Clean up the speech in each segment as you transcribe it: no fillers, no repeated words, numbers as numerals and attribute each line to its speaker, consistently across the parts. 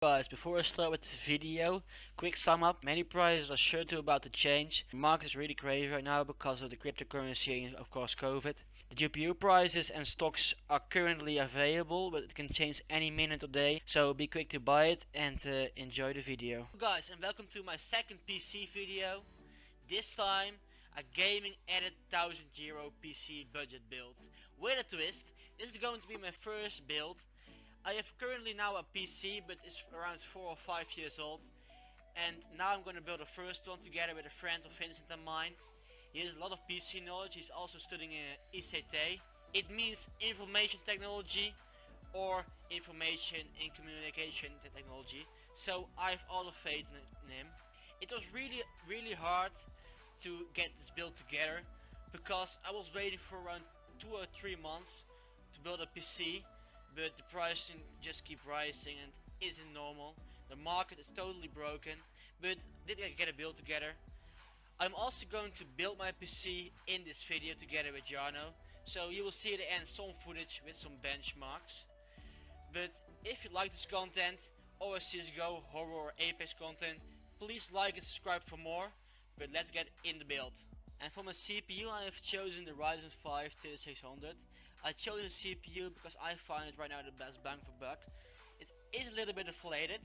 Speaker 1: Guys, before I start with this video, quick sum up. Many prices are sure to about to change. The market is really crazy right now because of the cryptocurrency and of course COVID. The GPU prices and stocks are currently available, but it can change any minute or day. So be quick to buy it and enjoy the video. Guys, and welcome to my second PC video. This time a gaming added €1,000 PC budget build. With a twist, this is going to be my first build. I have currently now a PC, but it's around 4 or 5 years old, and now I'm going to build a first one together with a friend of Vincent and mine. He has a lot of PC knowledge. He's also studying ICT. It means information technology or information in communication technology, so I have all the faith in him. It was really hard to get this build together because I was waiting for around 2 or 3 months to build a PC. But the pricing just keep rising and isn't normal. The market is totally broken, but did I get a build together? I'm also going to build my PC in this video together with Jarno, so you will see at the end some footage with some benchmarks. But if you like this content or CSGO, horror or Apex content, please like and subscribe for more. But let's get in the build. And for my CPU I have chosen the Ryzen 5 3600. I chose a CPU because I find it right now the best bang for buck. It is a little bit inflated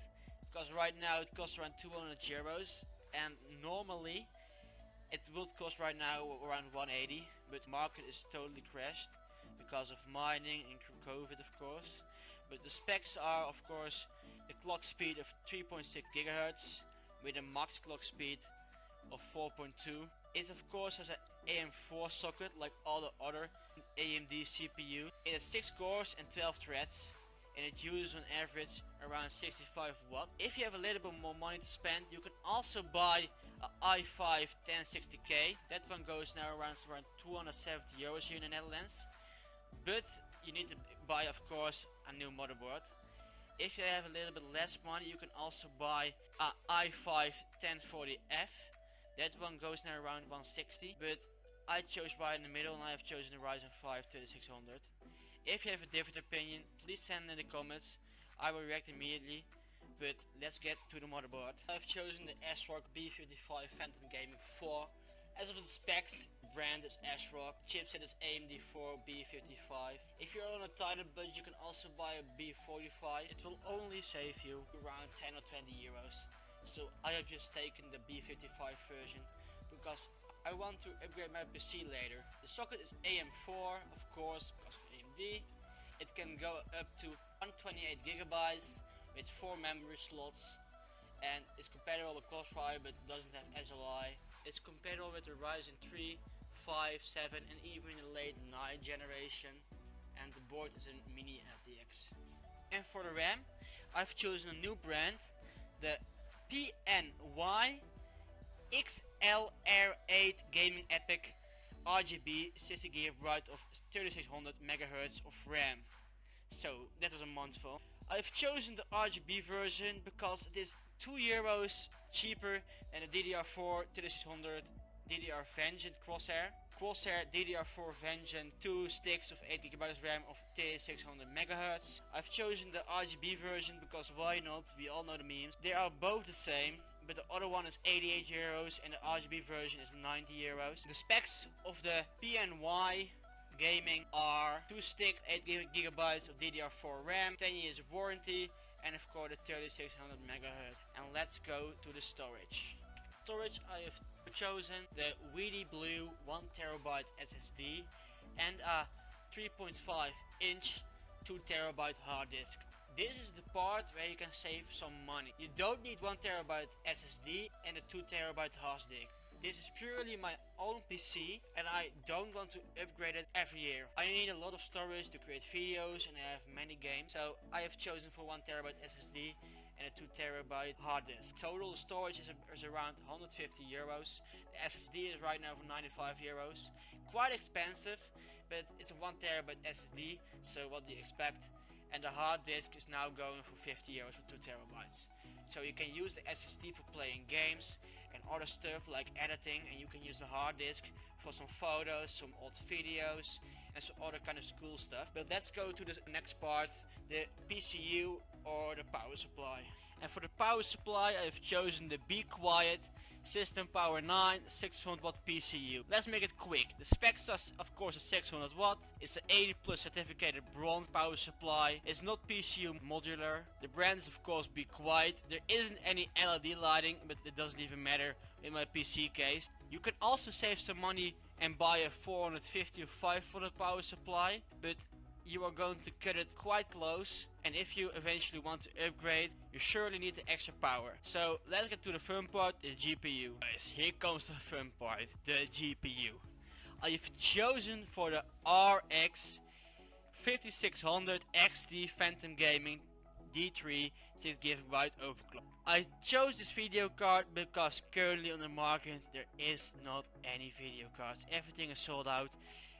Speaker 1: because right now it costs around €200 and normally it would cost right now around 180, but the market is totally crashed because of mining and COVID of course. But the specs are of course a clock speed of 3.6 GHz with a max clock speed of 4.2. It of course has an AM4 socket like all the other AMD CPU. It has 6 cores and 12 threads and it uses on average around 65 watt. If you have a little bit more money to spend, you can also buy a i5 1060K. That one goes now around €270 here in the Netherlands. But you need to buy of course a new motherboard. If you have a little bit less money, you can also buy a i5 1040F. That one goes now around 160, but I chose right in the middle and I have chosen the Ryzen 5 3600. If you have a different opinion, please send in the comments. I will react immediately, but let's get to the motherboard. I've chosen the ASRock B55 Phantom Gaming 4. As of the specs, the brand is ASRock, chipset is AMD 4 B55. If you're on a tighter budget, you can also buy a B45. It will only save you around 10 or 20 euros. So I have just taken the B55 version because I want to upgrade my PC later. The socket is AM4 of course because of AMD. It can go up to 128 GB with 4 memory slots and it's compatible with Crossfire but doesn't have SLI. It's compatible with the Ryzen 3, 5, 7 and even the late 9 generation, and the board is a mini RTX. And for the RAM, I've chosen a new brand, the PNY XLR8 Gaming Epic RGB 60GB of 3600 MHz of RAM. So that was a mouthful. I've chosen the RGB version because it is €2 cheaper than the DDR4 3600 DDR Vengeance Corsair. Corsair DDR4 Vengeance 2 sticks of 8GB RAM of 3600 MHz. I've chosen the RGB version because why not, we all know the memes. They are both the same, but the other one is €88 and the RGB version is €90. The specs of the PNY Gaming are 2 sticks, 8GB of DDR4 RAM, 10 years of warranty, and of course the 3600 MHz. And let's go to the storage. Storage, I have chosen the Weedy Blue 1TB SSD and a 3.5 inch 2TB hard disk. This is the part where you can save some money. You don't need 1TB SSD and a 2TB hard disk. This is purely my own PC and I don't want to upgrade it every year. I need a lot of storage to create videos and I have many games, so I have chosen for 1TB SSD and a 2TB hard disk. Total storage is around €150. The SSD is right now for €95. Quite expensive, but it's a 1TB SSD, so what do you expect? And the hard disk is now going for €50 for 2TB. So you can use the SSD for playing games and other stuff like editing, and you can use the hard disk for some photos, some old videos and some other kind of cool stuff. But let's go to the next part, the PCU or the power supply. And for the power supply, I've chosen the Be Quiet System Power 9 600 watt PCU. Let's make it quick. The specs are of course a 600 watt. It's an 80 plus certificated bronze power supply. It's not PCU modular. The brand is of course Be Quiet. There isn't any LED lighting, but it doesn't even matter in my PC case. You can also save some money and buy a 450 or 500 power supply, but you are going to cut it quite close, and if you eventually want to upgrade, you surely need the extra power. So let's get to the fun part, the GPU. Guys, here comes the fun part, the GPU. I've chosen for the RX 5600 XT Phantom Gaming D3 6GB overclock. I chose this video card because currently on the market there is not any video cards. Everything is sold out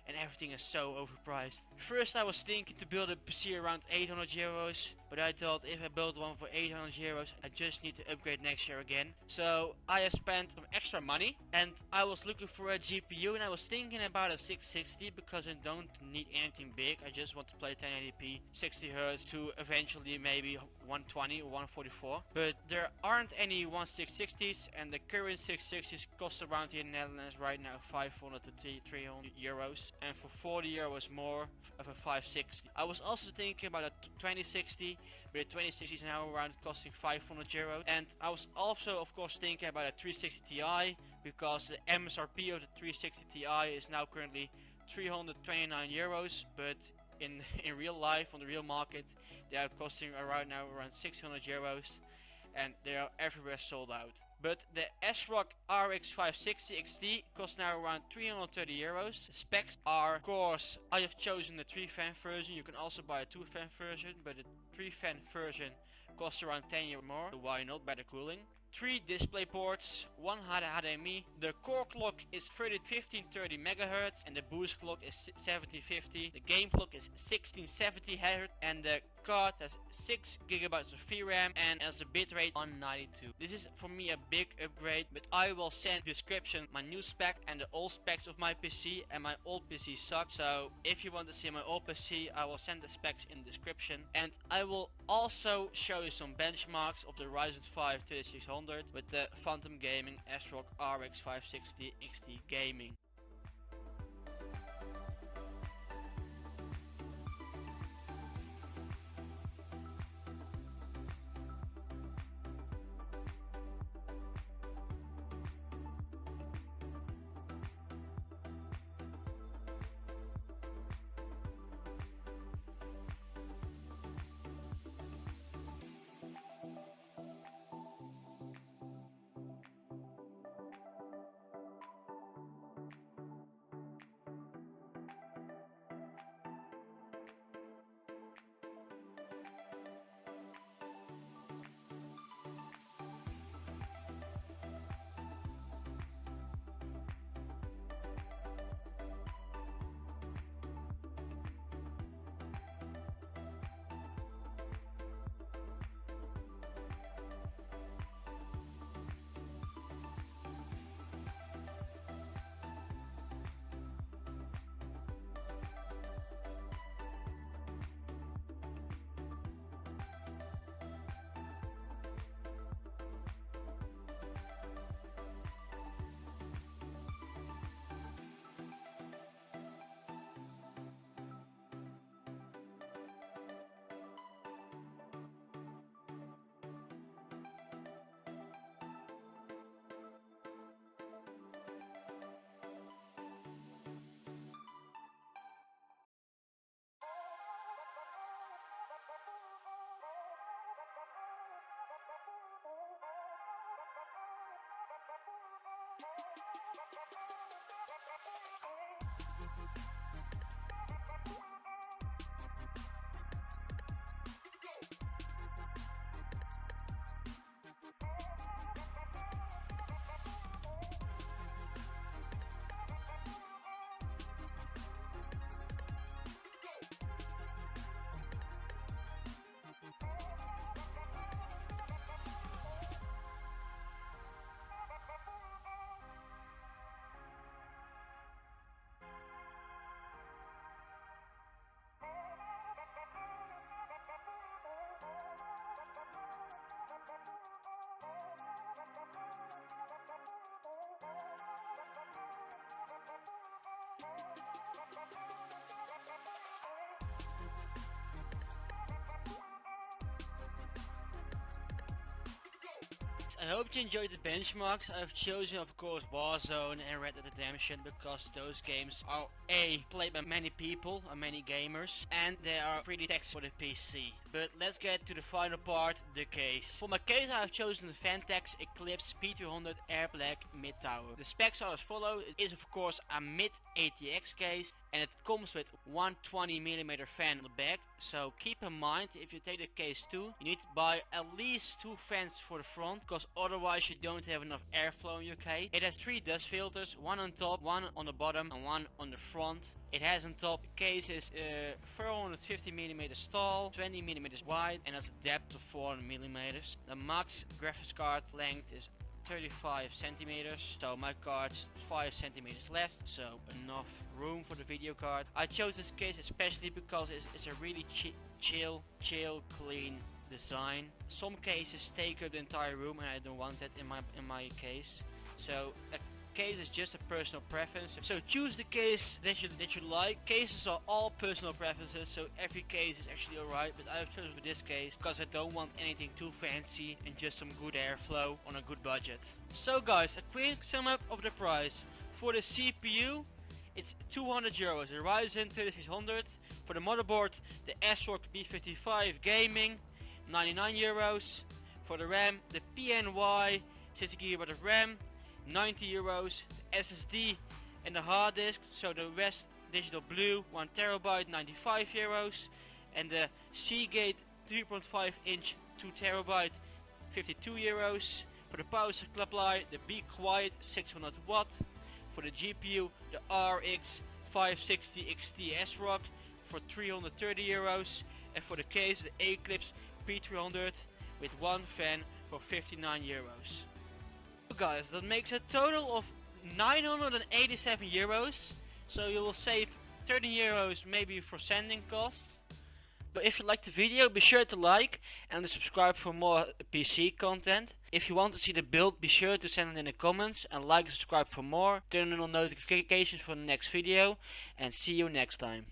Speaker 1: and everything is so overpriced. First I was thinking to build a PC around 800 euros, but I thought if I build one for 800 euros I just need to upgrade next year again. So I have spent some extra money and I was looking for a GPU, and I was thinking about a 660 because I don't need anything big. I just want to play 1080p 60Hz to eventually maybe 120 or 144. But there aren't any 1660s, and the current 660s cost around here in the Netherlands right now 500 to 300 euros. And for 40 euros more of a 560. I was also thinking about a 2060, but the 2060 is now around costing 500 euros. And I was also of course thinking about a 360 Ti, because the MSRP of the 360 Ti is now currently 329 euros, but in real life, on the real market, they are costing right now around 600 euros, and they are everywhere sold out. But the ASRock RX 560 XT costs now around 330 euros. The specs are, of course, I have chosen the 3-fan version. You can also buy a 2-fan version, but the 3-fan version costs around 10 euros more. So why not? Better cooling. 3 display ports, 1 HDMI. The core clock is 1530 MHz and the boost clock is 1750. The game clock is 1670 Hz, and the card has 6 GB of VRAM and has a bitrate 192. This is for me a big upgrade, but I will send in the description my new spec and the old specs of my PC, and my old PC sucks. So if you want to see my old PC, I will send the specs in the description, and I will also show you some benchmarks of the Ryzen 5 3600 with the Phantom Gaming ASRock RX 560 XT Gaming. I hope you enjoyed the benchmarks. I've chosen of course Warzone and Red Dead Redemption because those games are played by many people, many gamers, and they are pretty texy for the PC. But let's get to the final part, the case. For my case I have chosen the Vantex Eclipse P200 Air Black Mid Tower. The specs are as follows. It is of course a mid ATX case and it comes with 120mm fan on the back. So keep in mind, if you take the case too, you need to buy at least 2 fans for the front, because otherwise you don't have enough airflow in your case. It has 3 dust filters, 1 on top, 1 on the bottom and 1 on the front. It has on top cases 450mm tall, 20mm wide, and has a depth of 400mm. The max graphics card length is 35 centimeters, so my card's 5 centimeters left, so enough room for the video card. I chose this case especially because it's a really chill, clean design. Some cases take up the entire room and I don't want that in my case. So a case is just a personal preference. So choose the case that you like. Cases are all personal preferences, so every case is actually alright, but I've chosen for this case because I don't want anything too fancy and just some good airflow on a good budget. So guys, a quick sum up of the price. For the CPU, it's 200 euros, the Ryzen 3600. For the motherboard, the ASRock B55 Gaming, 99 euros. For the RAM, the PNY 60GB of RAM, 90 euros. The SSD and the hard disk, so the West Digital Blue 1TB, 95 euros. And the Seagate 3.5 inch 2TB, 52 euros. For the power supply, the Be Quiet 600 watt. For the GPU, the RX 560 XT ASRock for 330 euros. And for the case, the Eclipse P300 with 1 fan for 59 euros. So guys, that makes a total of 987 euros. So you will save 13 euros maybe for sending costs. But if you liked the video, be sure to like and to subscribe for more PC content. If you want to see the build, be sure to send it in the comments and like and subscribe for more. Turn on notifications for the next video and see you next time.